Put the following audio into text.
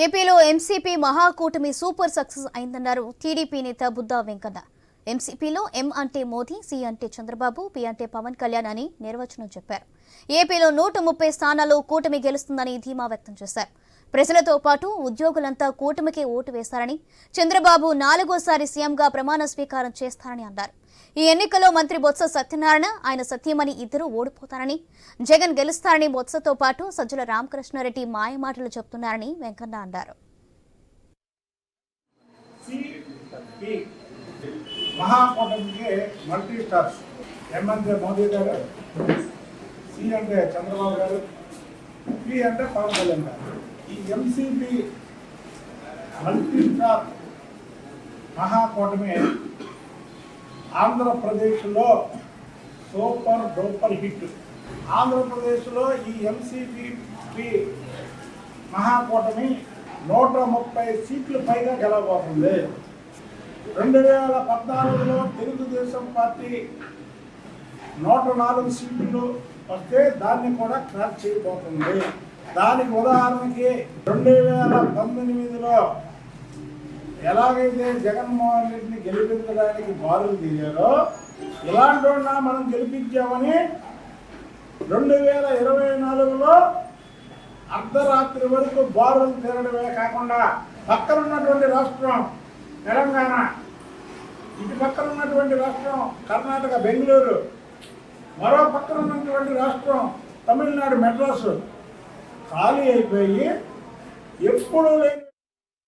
ఏపీలో ఎంసీపీ మహాకూటమి super success అయిందన్నారు TDP నేత బుద్దా వెంకన్న. ఎంసీపీలో ఎం అంటే మోదీ, సి అంటే చంద్రబాబు, పి అంటే పవన్ కళ్యాణ్ అని నిర్వచనం చెప్పారు. ఏపీలో 130 స్థానాల్లో కూటమి గెలుస్తుందని ధీమా వ్యక్తం చేశారు. ప్రజలతో పాటు ఉద్యోగులంతా కూటమికే ఓటు వేశారని, చంద్రబాబు 4వ సీఎంగా ప్రమాణ స్వీకారం చేస్తారని అన్నారు. ఈ ఎన్నికల్లో మంత్రి బొత్స సత్యనారాయణ, ఆయన సత్యమణి ఇద్దరూ ఓడిపోతారని, జగన్ గెలుస్తారని బొత్సతో పాటు సజ్జల రామకృష్ణారెడ్డి మాయమాటలు చెబుతున్నారని వెంకన్న అన్నారు. మహాకూటమికి మల్టీ స్టార్స్ ఎం అంటే మోదీ గారు, సి అంటే చంద్రబాబు గారు, పి అంటే పవన్ కళ్యాణ్ గారు. ఈ ఎంసీపీ మల్టీ స్టార్ మహాకూటమి ఆంధ్రప్రదేశ్లో సూపర్ డూపర్ హిట్. ఆంధ్రప్రదేశ్లో ఈ ఎంసీపీ మహాకూటమి 130 సీట్లు పైగా గెలవబోతుంది. 2014లో తెలుగుదేశం పార్టీ 104 సీట్లు వస్తే దాన్ని కూడా క్రాక్ చేయబోతుంది. దానికి ఉదాహరణకి 2019లో ఎలాగైతే జగన్మోహన్ రెడ్డిని గెలిపించడానికి బారులు తీరారో, ఇలాంటి మనం గెలిపించామని 2024లో అర్ధరాత్రి వరకు బారులు తీరడమే కాకుండా పక్కన ఉన్నటువంటి రాష్ట్రం తెలంగాణ, ఇటు పక్కన ఉన్నటువంటి రాష్ట్రం కర్ణాటక బెంగళూరు, మరో పక్కన ఉన్నటువంటి రాష్ట్రం తమిళనాడు మెడ్రాసు ఖాళీ అయిపోయి ఎప్పుడూ లేని